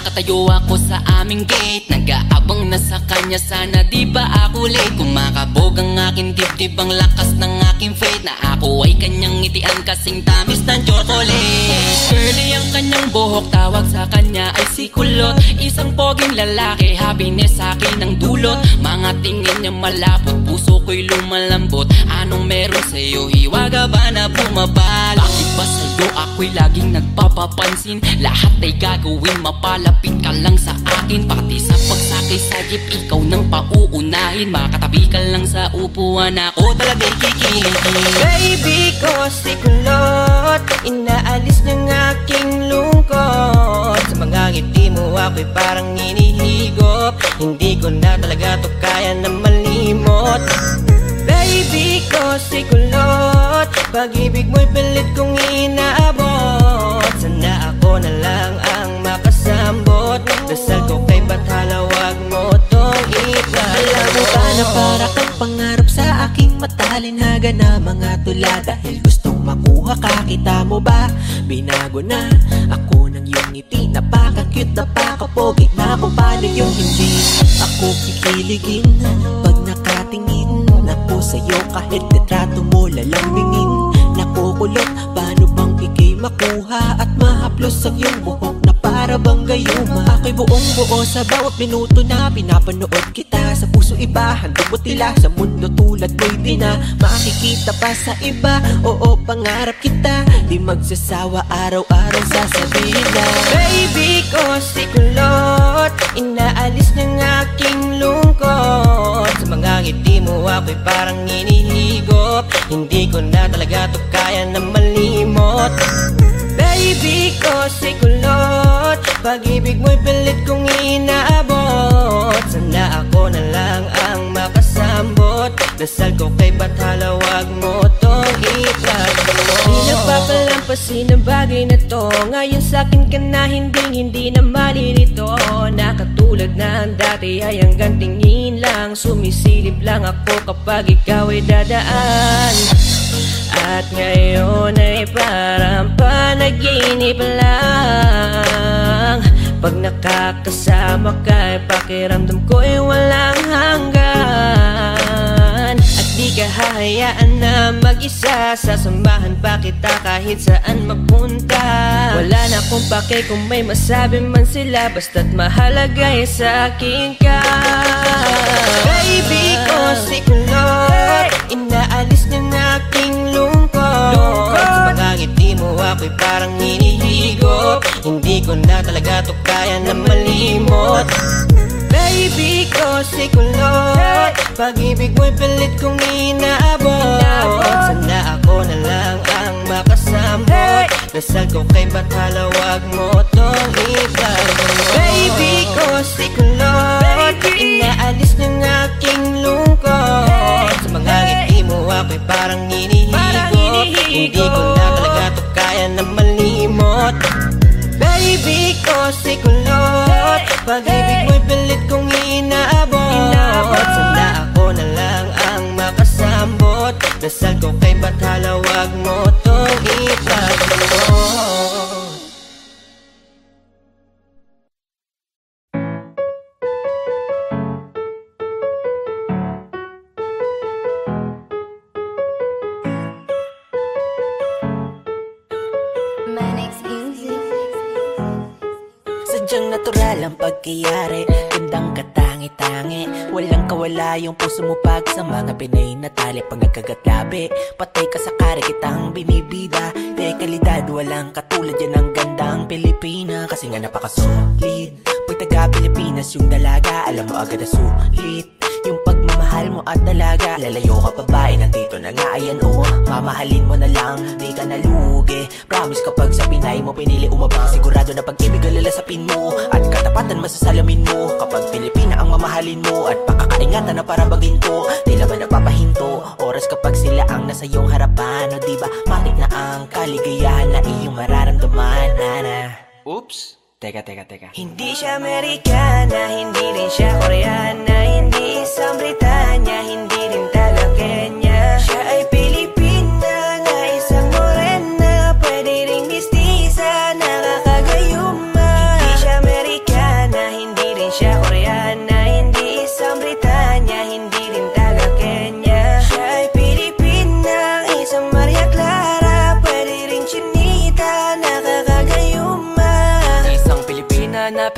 Nakatayo ako sa aming gate, nag-aabang na sa kanya, sana di ba ako late. Kumakabog ang aking dibdib, ang lakas ng aking faith, na ako ay kanyang ngitian kasing tamis ng chocolate. Curly ang kanyang buhok, tawag sa kanya ay si Kulot. Isang poging lalaki, happiness sa akin ang dulot. Mga tingin niya malapot, puso ko'y lumalambot. Anong meron sa'yo, hiwaga ba na bumabal? Bakit ba sa'yo ako'y laging nagpapapansin? Lahat ay gagawin, mapalapit ka lang sa akin. Pati sa pagsakay sa jeep, ikaw nang pauunahin. Makatabi ka lang sa upuan, ako talaga'y kikiligin. Baby ko si Kulot, inaalis ng aking lungkot. Sa mga ngiti mo ako'y parang inihigop, hindi ko na talaga to kaya na malimot. Baby ko si Kulot, pag-ibig mo'y pilit kong inaabot. Sana ako na lang ang makasambot, dasal ko kay Bathala, wag mo tong ipalamot. Alam mo ba na para kang pangarap sa aking matalinhaga na mga tula? Dahil gustong makuha ka, kita mo ba? Binago na ako ng iyong ngiti, napaka-cute, napaka-pogi, na kung paano yung hindi ako kikiligin pag nakatingin ako sa'yo. Kahit litrato mo lalambingin, nakukulot, paano bang ikay makuha at mahaplos ang iyong buhok na para bang gayuma? Ako'y buong buo sa bawat minuto na pinapanood kita. Sa puso iba, handog mo tila, sa mundo tulad mo'y di na makikita pa sa iba. Oo, pangarap kita, di magsasawa, araw-araw sasabihin na baby ko si Kulot, inaalis ng aking lungkot. Sa mga ngiti mo ako'y parang inihigop, hindi ko na talaga to kaya na malimot. Baby ko si Kulot, pag-ibig mo'y pilit kong inaabot. Sana ako na lang ang makasambot, dasal ko kay Bathala, wag mo tong ipalamot. Di nagpapalampasin ang bagay na to, ngayon sa'kin ka na hindi na malilito. Na katulad ng dati ay hanggang tingin lang, sumisilip lang ako kapag ikaw ay dadaan. At ngayon ay parang panaginip lang, pag nakakasama ka, pakiramdam ko ay walang hanggan. At di ka hahayaan na mag-isa, sasamahan pa kita kahit saan magpunta. Wala na akong pake kung may masabi man sila, basta't mahalaga ay sa akin ka. Baby ko si Kulot, inaalis ng aking lungkot. Sa mga ngiti mo ako'y parang hinihigop, hindi ko na talaga to kaya na malimot. Baby ko si Kulot, pag-ibig mo'y pilit kong inaabot. Sana ako na lang ang makasambot, dasal ko kay Bathala, wag mo tong ipalamot. Baby ko si Kulot, inaalis ng aking lungkot. Sa mga ngiti mo ako'y parang hinihigop, hindi ko na talaga to kaya na malimot. Baby ko si Kulot, pag-ibig mo'y pilit kong inaabot. Sana ako na lang ang makasambot, dasal ko kay Bathala, wag mo tong ipalamot. Sadyang natural ang pagkayari, gandang katangi-tangi, walang kawala yung puso mo pag sa mga Pinay na tali. Pag nagkagatlabi, patay ka sa kare, kitang binibida. De kalidad, walang katulad yan ang gandang Pilipina, kasi nga napakasolid. Pag taga-Pilipinas yung dalaga, alam mo agad na sulit yung pagmamahal mo at dalaga. Lalayo ka babae, nandito na nga ayan oh, mamahalin mo na lang, di ka nalugi. Promise kapag sa Pinay mo pinili umabang, sigurado na pag-ibig ang lalasapin mo at katapatan masasalamin mo. Kapag Pilipina ang mamahalin mo at pakakaingatan na para bagin ko, tila ba napapahinto oras kapag sila ang nasa iyong harapan. O diba matik na ang kaligayahan na iyong mararamdaman, Ana. Oops, teka. Hindi siya Amerikana, hindi rin siya Koreana, hindi isang Britanya, hindi rin taga Kenya. Siya ay Pilipina, nga isang morena, pwede ring mistisa, nakakagayuma. Hindi siya Amerikana,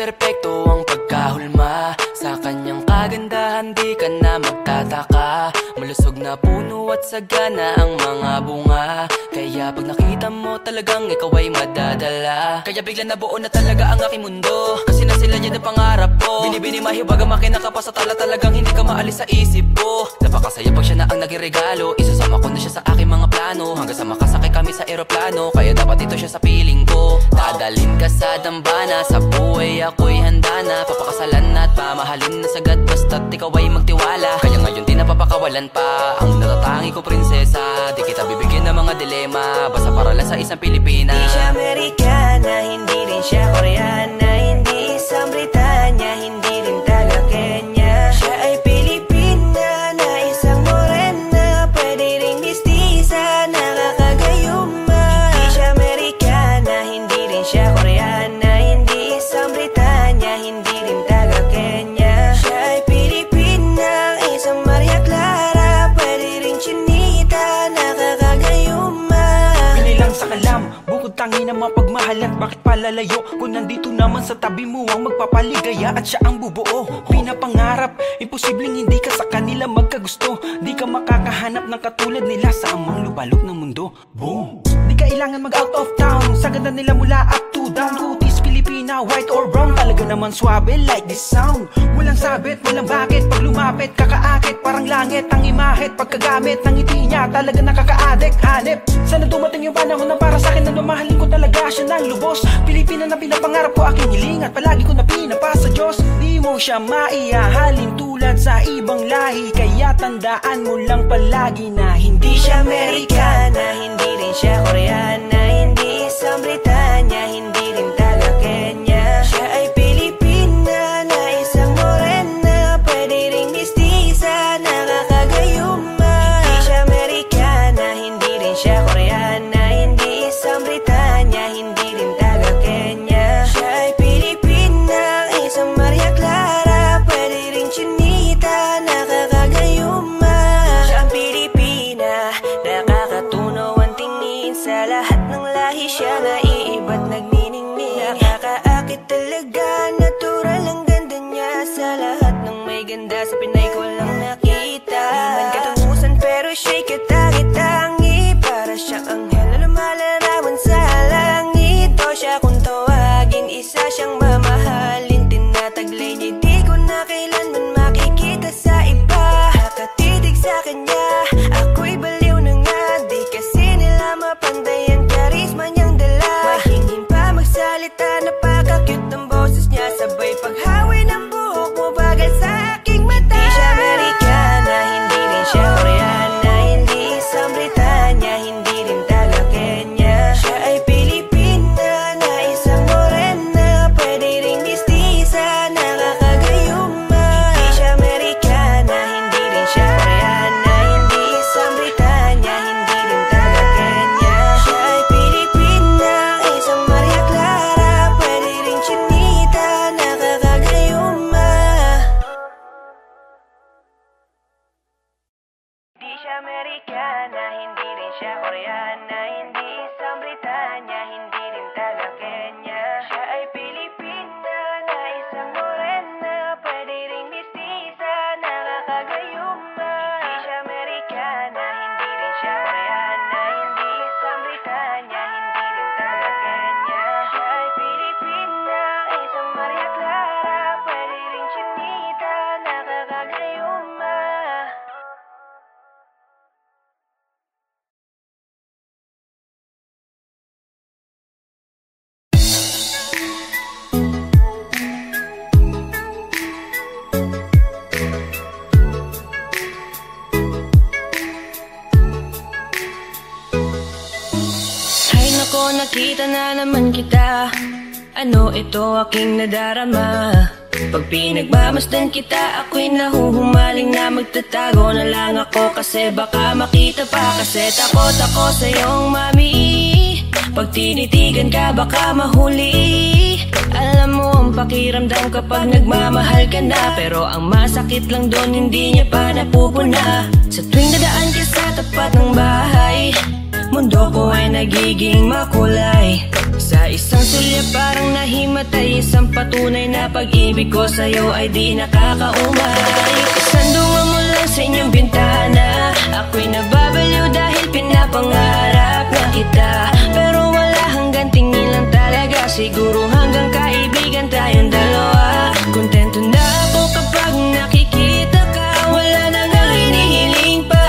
perpekto ang pagkahulma. Sa kanyang kagandahan di ka na magtataka. Malusog na puno at sagana ang mga bunga. Kaya pag nakita mo talagang ikaw ay madadala. Kaya bigla nabuo na talaga ang aking mundo. Kasi na sila yan ang pangarap ko. Binibini mahiwaga makinaka pa sa tala. Talagang hindi ka maalis sa isip ko. Napakasaya pag siya na ang naging regalo. Isasama ko na siya sa aking mga plano. Hanggang sa makasakay kami sa eroplano. Kaya dapat ito siya sa piling ko. Dadalhin ka sa dambana. Sa buhay ako'y handa na. Papakasalan at pamahalin na sagad. Basta't ikaw ay magtiwala. Kaya ngayon di napapakawalan pa ang natatangi ko prinsesa. Di kita bibigyan ng mga dilema. Basta para lang sa isang Pilipina. Di siya Amerikana, hindi rin siya Koreana. Hindi isang Britanya, hindi rin taga Kenya. Siya ay Pilipina na isang morena. Pwede ring mistisa, nakakagayuma. Di siya Amerikana, hindi rin siya Koreana. Hindi isang Britanya, hindi rin taga Kenya. Siya ay Pilipina, isang Maria Clara. Pwede ring chinita, nakakagayuma. Pinilang sa kalam, bukod tangi na mapagmahalan. Bakit palalayo kung nandito naman sa tabi mo ang magpapaligaya at siya ang bubuo? Pinapangarap, imposibleng hindi ka sa kanila magkagusto. Di ka makakahanap ng katulad nila sa amang lubalok ng mundo. Boom! Di kailangan mag out of town. Sa ganda nila mula up to down. Kutis, Pilipina, white or brown. Talaga naman swabe like this sound. Walang sabit, walang bakit. Pag lumapit, kakaakit, parang langit. Ang imahit, pagkagamit ng ngiti niya, talaga nakaka-addict. Hanip, sana dumating yung panahon na para sa akin na mamahalin ko talaga siya ng lubos. Pilipina na pinapangarap ko, aking hiling at palagi ko na pinapasa Diyos. Di mo siya maihahalin tulad sa ibang lahi. Kaya tandaan mo lang palagi na hindi siya Amerikana, Hindi rin siya Koreana, hindi isang Britanya, hindi rin taga Kenya. Siya ay Pilipina na isang morena. Pwede ring mistisa, nakakagayuma. Hindi siya Amerikana, hindi rin siya Koreana, hindi isang Britanya, hindi rin taga Kenya. Siya ay Pilipina, isang Maria Clara. Pwede ring chinita, nakakagayuma. Siya ang Pilipina, nakakatunaw ang tingin. Sa lahat ng lahi siya naiiba't nagniningning. Nakakaakit talaga, natural ang ganda niya. Sa lahat ng may ganda sa Pinay ko lang nakita. Di man katungusan pero siya'y katangi-tangi. Para siyang anghel na lumalarawan sa langit. O siya kung tawagin, isa siyang mamahalin. Tinataglay niya, di ko na kailanman makikita sa iba. Nakatitig sa kanya, ako'y baliw na nga. Di kasi nila mapanday ang karisma niyang dala. Mahingin pa magsalita, napaka-cute ng boses niya. Sabay paghawi ng buhok mo, bagal sa aking mata. Di siya Amerikana, hindi rin siya Koreana, hindi isang Britanya, hindi rin taga Kenya. Siya ay Pilipina na isang morena. Pwede ring mistisa, nakakagayuma. Di siya Amerikana, hindi rin siya Koreana, hindi isang Britanya, hindi rin taga Kenya. Siya ay Pilipina, isang Maria Clara. Pwede ring chinita, nakakagayuma. Di siya Amerikana, hindi rin siya Koreana, hindi isang Britanya, hindi rin taga Kenya. Siya ay Pilipina na isang morena. Pwede ring mistisa, nakakagayuma. Di siya Amerikana, hindi rin siya Koreana, hindi isang Britanya, hindi rin taga Kenya. Siya ay Pilipina, isang Maria Clara. Pwede ring chinita, nakakagayuma. Ay nako, nakita na naman kita. Ano ito aking nadarama? Pag pinagmamasdan kita, ako'y nahuhumaling na magtatago na lang ako. Kasi baka makita pa, kasi takot ako sa iyong mami. Pag tinitigan ka, baka mahuli. Alam mo ang pakiramdam kapag nagmamahal ka na. Pero ang masakit lang doon, hindi niya pa napupuna. Sa tuwing dadaan ka sa tapat ng bahay, mundo ko ay nagiging makulay. Sa isang sulya parang nahimatay, isang patunay na pag-ibig ko sa'yo ay di nakakaumay. Sandungan mo lang sa inyong bintana, ako'y nababaliw dahil pinapangarap na kita. Pero wala hanggang tingin lang talaga, siguro hanggang kaibigan tayong dalawa. Kontento na ako kapag nakikita ka, wala na nga hinihiling pa.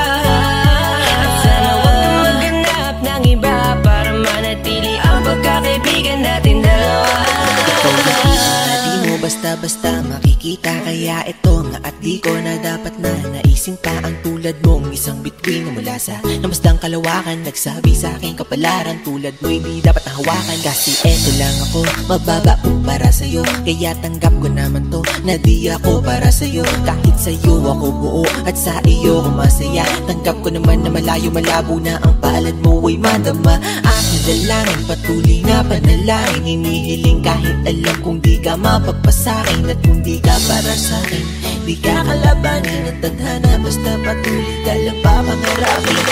At sana wag kang maghanap ng iba para manatili ang pagkakaibigan natin dalawa. Ikaw nakita, di mo basta-basta makikita, kaya ito nga at di ko na dapat na naising pa ang tulad mong isang bituin na mula sa namasdang kalawakan. Nagsabi sa aking kapalaran, tulad mo hindi dapat nahawakan. Kasi eto lang ako, mababa po para sa'yo, kaya tanggap ko naman to na di ako para sa'yo. Kahit sa'yo ako buo at sa iyo ko masaya, tanggap ko naman na malayo malabo na ang palad mo ay madama. Aking dalangin, patuloy na panalangin, hinihiling kahit alam kong di ka mapagpasakin. At kung di ka para sa'kin, di ka kalabanin at tadhana, basta patuloy ka lang papangarapin.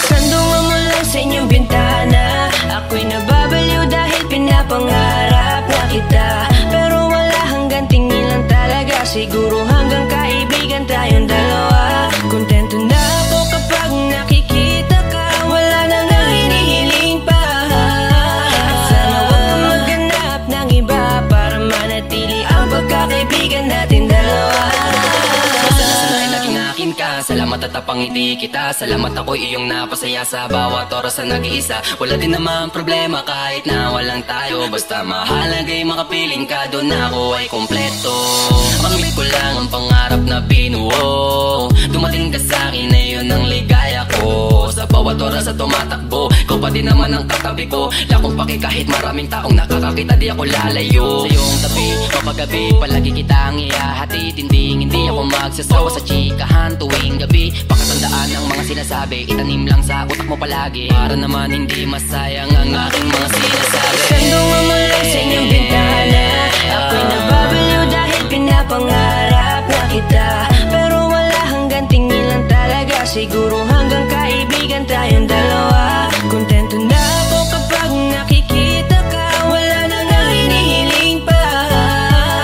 Sandungan mo lang sa inyong bintana, ako'y nababaliw dahil pinapangarap na kita. Pero wala hanggang tingin lang talaga, siguro hanggang kaibigan tayong dalawa. Kontento na ako kapag nakikita ka, wala na nga hinihiling pa. At sana wag kang maghanap ng iba para manatili ang pagkakaibigan natin dalawa. Salamat at napangiti kita, salamat ako'y iyong napasaya sa bawat oras na nag-iisa. Wala din naman problema kahit na walang tayo, basta mahalagay makapiling ka, doon ako ay kompleto. Pangit ko lang ang pangarap na binuo, dumating ka sa'kin na yun ang ligaya ko. Sa bawat oras na tumatakbo, ikaw pa din naman ang katabi ko. Lakong paki kahit maraming taong nakakakita, di ako lalayo. Sa iyong tabi, kapagabi, palagi kitang ihahatid. Hindi ako magsasawa sa chikahan tuwing gabi. Pakatandaan ang mga sinasabi, itanim lang sa utak mo palagi, para naman hindi masayang ang aking mga sinasabi. Sandungan mo lang sa inyong bintana, ako'y nababaliw dahil pinapangarap na kita. Pero wala hanggang tingin lang talaga, siguro hanggang kaibigan tayong dalawa. Kontento na ako kapag nakikita ka, wala na nga hinihiling pa.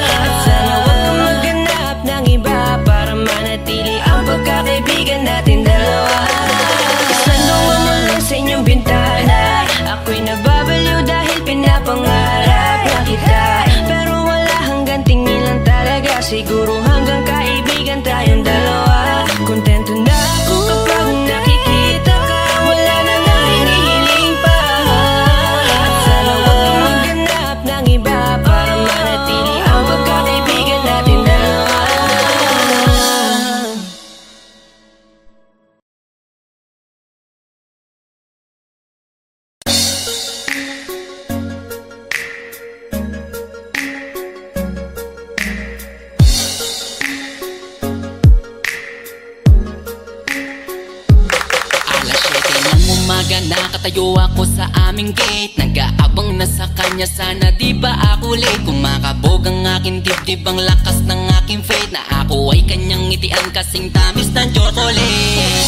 At sana wag kang maghanap ng iba para manatili ang pagkakaibigan natin dalawa. Sandungan mo lang sa inyong bintana, ako'y nababaliw dahil pinapangarap na kita. Pero wala hanggang tingin lang talaga, siguro hanggang kaibigan tayong dalawa. Kontento na ako kapag nakikita ka, wala na nga hinihiling pa. At sana wag kang maghanap ng iba para manatili ang pagkakaibigan natin dalawa. Nakatayo ako sa aming gate, nag-aabang na sa kanya, sana di ba ako late. Kumakabog ang aking dibdib, ang lakas ng aking faith, na ako ay kanyang ngitian kasing tamis ng chocolate.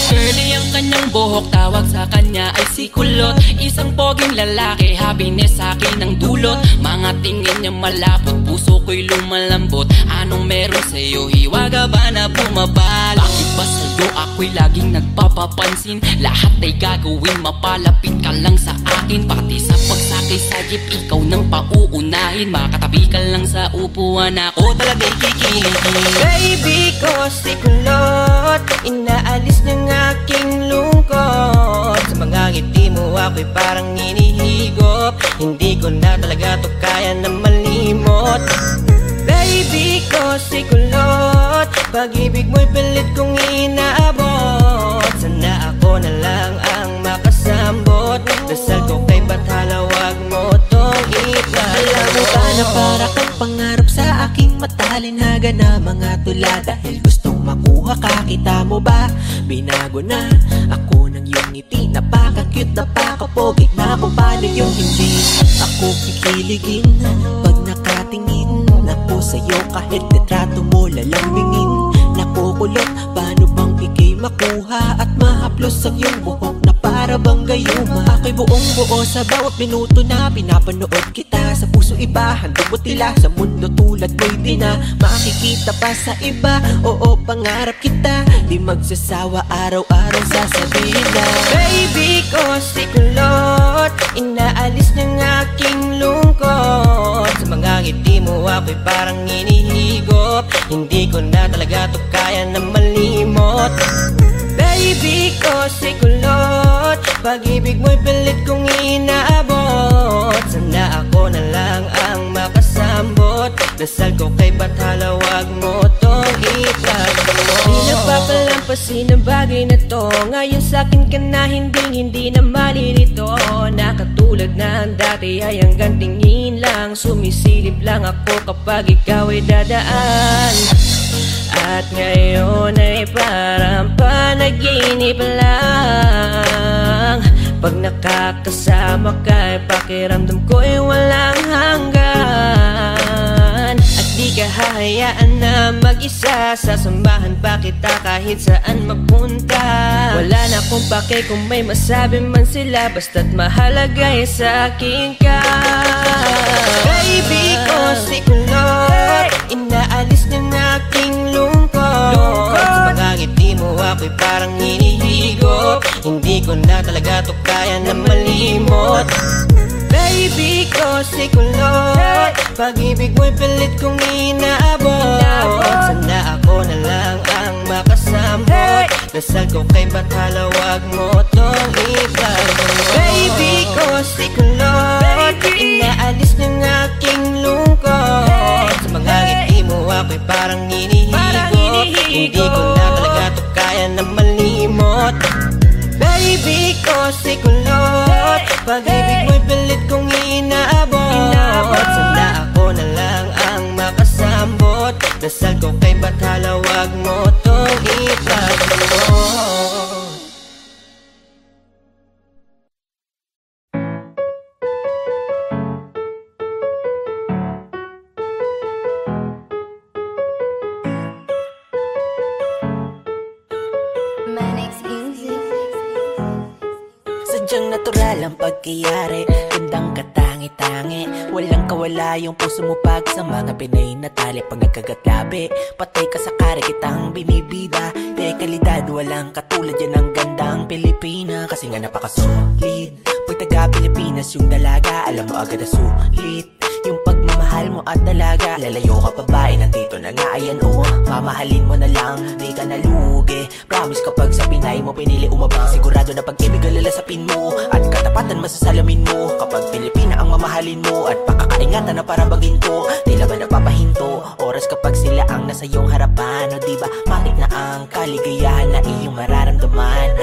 Curly ang kanyang buhok, tawag sa kanya ay si Kulot. Isang poging lalaki, happiness sa akin ang dulot. Mga tingin niya malapot, puso ko'y lumalambot. Anong meron sa'yo, hiwaga ba na bumabal? Bakit ba sa'yo ako'y laging nagpapapansin? Lahat ay gagawin, mapalapit ka lang sa akin. Pati sa pagsakay sa jeep, ikaw nang pauunahin. Makatabi ka lang sa upuan, ako talaga'y kikiligin. Baby ko si Kulot, inaalis ng aking lungkot. Sa mga ngiti mo ako'y parang hinihigop, hindi ko na talaga to kaya na malimot. Baby ko si Kulot, pag-ibig mo'y pilit kong inaabot. Sana ako na lang ang makasambot, dasal ko kay Bathala, wag mo tong ipala. Alam mo ba na para kang pangarap sa aking matalinaga na mga tula? Dahil gustong makuha ka, kita mo ba? Binago na ako ng iyong ngiti, napaka-cute, napaka-pogi, na kung paano yung hindi ako kikiligin pag nakatingin ako sa'yo. Kahit litrato mo lalambingin, nakukulot, paano bang ika'y makuha at mahaplos ang iyong buhok na para bang gayuma. Ako'y buong buo sa bawat minuto na pinapanood kita. Sa puso iba, handog mo tila. Sa mundo tulad mo'y di na makikita pa sa iba. Oo, pangarap kita, di magsasawa araw-araw sasabihin na Baby ko si kulot, inaalis ng aking lungkot. Sa mga ngiti mo ako'y parang hinihigop. Hindi ko na talaga to kaya na malimot. Baby ko si kulot, pag-ibig mo'y pilit kong inaabot. Sana ako na lang ang makasambot. Dasal ko kay Bathala, wag mo tong itago. Di napapalampasin ang bagay na to. Ngayon sa'kin ka na hindi na malilito. Na katulad ng dati ay hanggang tingin lang. Sumisilip lang ako kapag ikaw ay dadaan. At ngayon ay parang panaginip lang. Pag nakakasama ka, pakiramdam ko'y walang hanggan. At di ka hahayaan na mag-isa, sasamahan pa kita kahit saan mapunta. Wala na akong pake kung may masabi man sila, basta't mahalaga ay sa'kin ka. Baby ko si kulot, inaalis ng aking lungkot. Sa mga ngiti mo ako'y parang hinihigop. Hindi ko na talaga to kaya na malimot. Baby ko si kulot, pag-ibig mo'y pilit kong inaabot. Sana ako na lang ang makasambot. Dasal ko kay Bathala, wag mo tong itago. Baby ko si kulot, inaalis ng aking lungkot. Sa mga ngiti mo ako'y parang hinihigop. Hindi ko na talaga to kaya na malimot. Baby ko si kulot, pag-ibig mo'y pilit kong inaabot. Sana ako na lang ang makasambot. Dasal ko kay Bathala, wag mo tong itago. Sadyang natural ang pagkayari, gandang katangi-tangi. Walang kawala yung puso mo pag sa mga Pinay na tali. Pag nagkagatlabi, patay ka sa kare kitang binibida. De kalidad, walang katulad yan ang gandang Pilipina. Kasi nga napakasolid, pag taga Pilipinas yung dalaga, alam mo agad na sulit yung pagmamahal mo at dalaga. Lalayo ka babae, nandito na nga ayan oh. Mamahalin mo na lang, di ka nalugi. Promise kapag sa Pinay mo pinili umabang, sigurado na pag-ibig ang lalasapin mo at katapatan masasalamin mo. Kapag Pilipina ang mamahalin mo at pakakaingatan na para bagin ko, tila ba napapahinto oras kapag sila ang nasa iyong harapan. O diba matik na ang kaligayahan na iyong mararamdaman.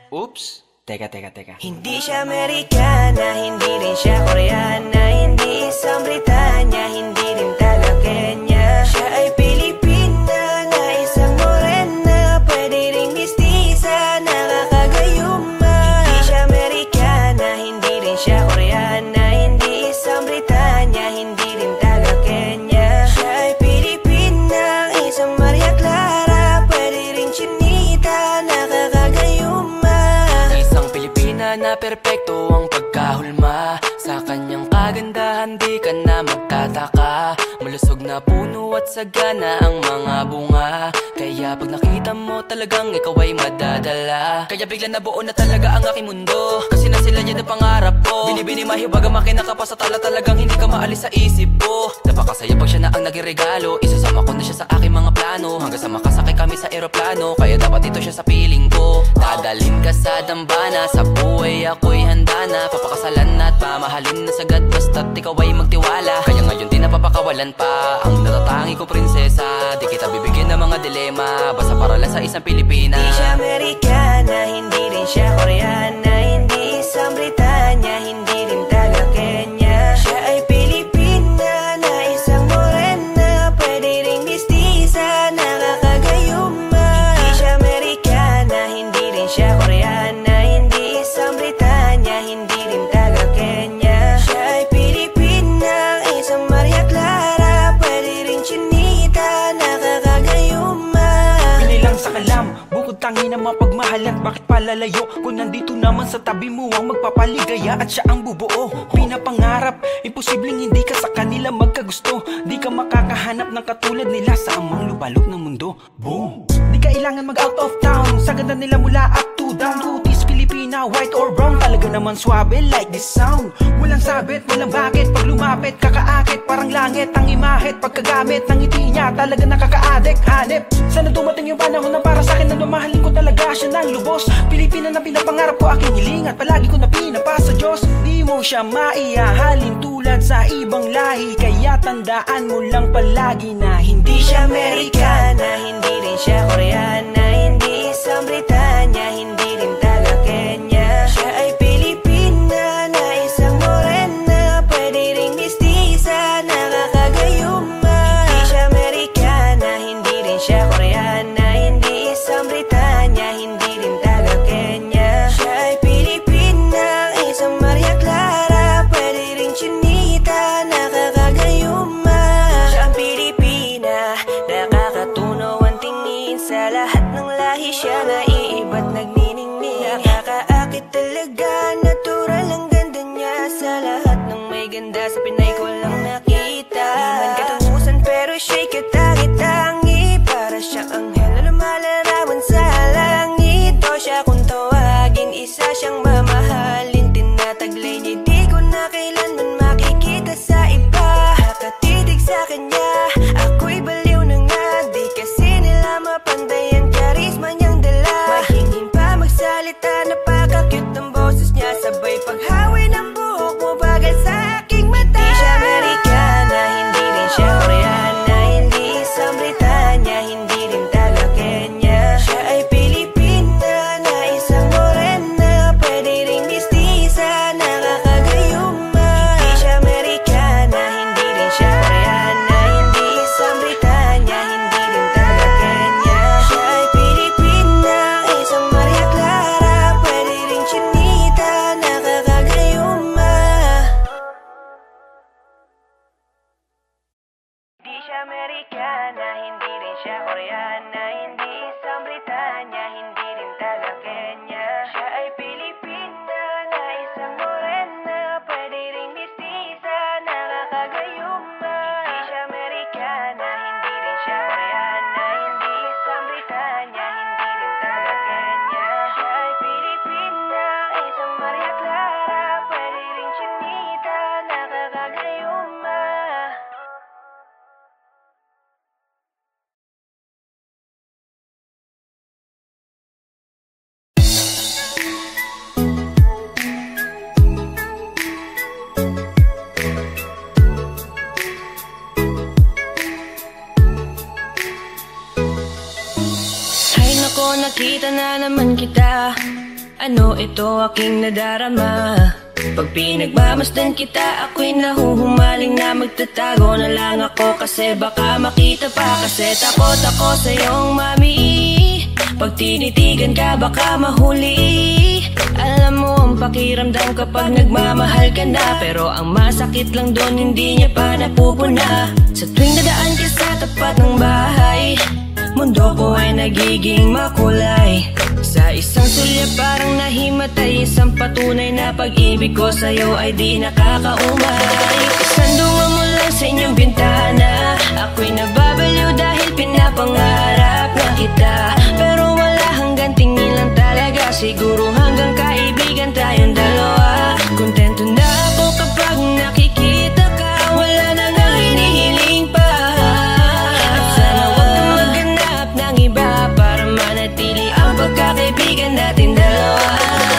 Oops, teka. Hindi siya Amerikana, hindi rin siya Koreana, hindi isang Britanya, hindi rin taga Kenya. Siya ay Pilipina na isang morena, pwede ring mistisa, nakakagayuma. Hindi siya Amerikana, hindi rin siya Koreana, hindi isang Britanya, hindi rin taga Kenya. Siya ay Pilipina, isang Maria Clara, pwede ring chinita, nakakagayuma. Isang Pilipina na perpekto ang pagkahulma. Sa kanyang kagandahan di ka na magtataka. Malusog na puno at sagana ang mga bunga. Kaya pag nakita mo talagang ikaw ay madadala. Kaya bigla nabuo na talaga ang aking mundo. Kasi na sila yan ang pangarap ko. Binibini mahiwaga makinaka pa sa tala, talagang hindi ka maalis sa isip ko. Napakasaya pag siya na ang naging regalo. Isasama ko na siya sa aking mga plano. Hanggang sa makasakay kami sa eroplano. Kaya dapat ito siya sa piling ko. Dadalhin ka sa dambana, sa buhay ako'y handa na. Papakasalan at pamahalin na sagad, basta't ikaw ay magtiwala. Kaya ngayon di napapakawalan pa ang natatangi ko prinsesa. Di kita bibigyan ng mga dilema, basta para lang sa isang Pilipina. Hindi siya Amerikana, hindi rin siya Koreana, hindi isang Britanya, hindi rin taga Kenya. Siya ay Pilipina na isang morena, pwede ring mistisa, nakakagayuma. Hindi siya Amerikana, hindi rin siya Koreana, hindi isang Britanya, hindi rin taga Kenya. Siya ay Pilipina, isang Maria Clara, pwede ring chinita, nakakagayuma. Binilang sa kalam, bukod tangina mapagmahalan, bakit palalayo kung nandito naman sa tabi mo ang magpapaligaya at siya ang bubuo. Pinapangarap, imposibleng hindi ka sa kanila magkagusto. Di ka makakahanap ng katulad nila sa amang lubalok ng mundo. Boom! Di kailangan mag out of town, sa ganda nila mula up to down. Kutis, Pilipina, white or brown, talaga naman swabe like this sound. Walang sabit, walang bakit, pag lumapit kakaakit, parang langit ang imahit. Pagkagamit ng ngiti niya, talaga nakaka-addict. Hanip, sana dumating yung panahon na para sa akin na lumahalin ko talaga siya ng lubos. Pilipina na pinapangarap ko, aking hiling at palagi ko na pinapasa Diyos. Di mo siya maihahalin tulad sa ibang lahi, kaya tandaan mo lang palagi na hindi siya Amerikana, hindi rin siya Koreana, hindi isang Britanya, hindi rin taga Kenya. Siya ay Pilipina na isang morena, pwede ring mistisa, nakakagayuma. Hindi siya Amerikana, hindi rin siya Koreana, hindi isang Britanya, hindi rin taga Kenya. Siya ay Pilipina, isang Maria Clara, pwede ring chinita, nakakagayuma. Siya ang Pilipina, nakakatunaw ang tingin, sa lahat ng lahi siya naiiba't nagniningning. Nakakaakit talaga, natural ang ganda niya, sa lahat ng may ganda sa Pinay ko lang nakita. Di man katapusan pero siya'y katangi-tangi, para siya anghel na lumalarawan sa langit. O siya kung tawagin, isa siyang mamahalin, tinataglay niya, di ko na kailanman makikita sa iba. Nakatitig sa kanya, ako'y baliw na nga, di kasi nila mapanday ang charisma niyang dala. Mahingin pa magsalita, napaka-cute ng boses niya, sabay paghawi ng buhok mo, bagal sa aking mata. Di siya Amerikana, hindi rin siya Koreana, hindi isang Britanya, hindi rin taga Kenya. Siya ay Pilipina na isang morena, pwede ring mistisa, nakakagayuma. Hindi siya Amerikana, hindi rin siya Koreana, hindi isang Britanya, hindi rin taga Kenya. Siya ay Pilipina, isang Maria Clara, pwede ring chinita, nakakagayuma. Hindi siya Amerikana, hindi rin siya Koreana, hindi isang Britanya, hindi rin taga Kenya. Siya ay Pilipina na isang morena, pwede ring mistisa, nakakagayuma. Hindi siya Amerikana, hindi rin siya Koreana, hindi isang Britanya, hindi rin taga Kenya. Siya ay Pilipina, isang Maria Clara, pwede ring chinita, nakakagayuma. Ay nako, nakita na naman kita, ano ito aking nadarama. Pag pinagmamasdan kita, ako'y nahuhumaling na magtatago na lang ako, kasi baka makita pa, kasi takot ako sa iyong mami. Pag tinitigan ka baka mahuli. Alam mo ang pakiramdam kapag nagmamahal ka na, pero ang masakit lang doon hindi niya pa napupuna. Sa tuwing dadaan ka sa tapat ng bahay, mundo ko ay nagiging makulay. Sa isang sulyap parang nahimatay, isang patunay na pag-ibig ko sa'yo ay di nakakaumay. Sandungan mo lang sa inyong bintana, ako'y nababaliw dahil pinapangarap na kita. Pero wala hanggang tingin lang talaga, siguro hanggang kaibigan tayong dalawa. Kontento na ako kapag nakikita ka, wala na nga hinihiling pa. At sana wag kang maghanap ng iba, para manatili ang pagkakaibigan natin dalawa.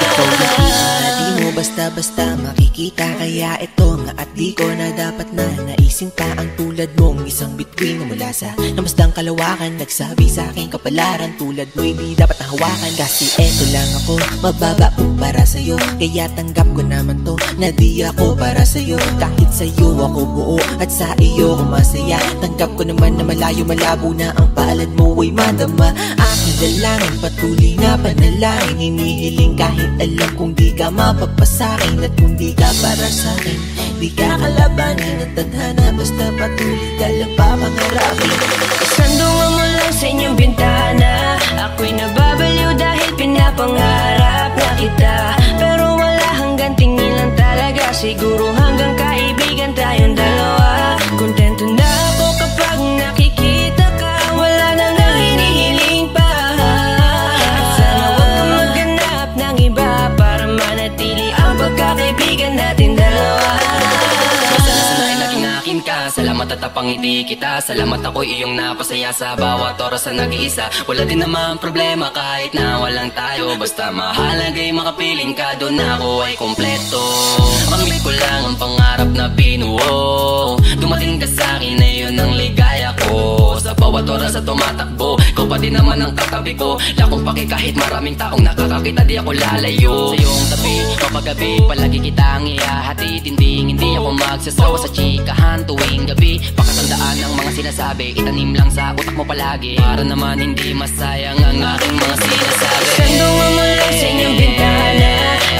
Ikaw nakita, di mo basta-basta makikita, kaya ito nga at di ko na dapat na naisin pa ang tulad mong isang bituin na mula sa namasdang kalawakan. Nagsabi sa aking kapalaran, tulad mo hindi dapat nahawakan, kasi eto lang ako, mababa para sa'yo. Kaya tanggap ko naman to, na di ako para sa'yo. Kahit sa'yo ako buo at sa iyo ako masaya, tanggap ko naman na malayo malabo na ang palad mo ay madama. Aking dalangin, patuloy na panalangin, hinihiling kahit alam kung di ka mapapasakin. At kung di ka para sa'kin, di ka kalabanin at tadhana, basta patuloy ka lang papangarapin. Sandungan mo lang sa inyong bintana, ako'y nababaliw napangiti kita. Salamat ako'y iyong napasaya sa bawat oras na nag-iisa. Wala din naman problema kahit na walang tayo. Basta mahalaga'y makapiling ka, doon ako ay kompleto. Mamit ko lang ang pangarap na binuo. Dumating ka sa'kin na yun ang ligaya ko. Sa bawat oras na tumatakbo, ikaw pa din naman ang katabi ko. Lakong paki kahit maraming taong nakakakita, di ako lalayo. Sa iyong tabi, kapagabi, palagi kitang ihahatid. Hindi ako magsasawa sa chikahan tuwing gabi. Pakatandaan ang mga sinasabi, itanim lang sa utak mo palagi, para naman hindi masayang ang aking mga sinasabi. Sandungan mo lang sa inyong bintana,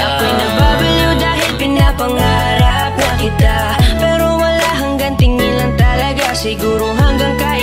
ako'y nababaliw dahil pinapangarap na kita. Pero wala hanggang tingin lang talaga, siguro hanggang kaya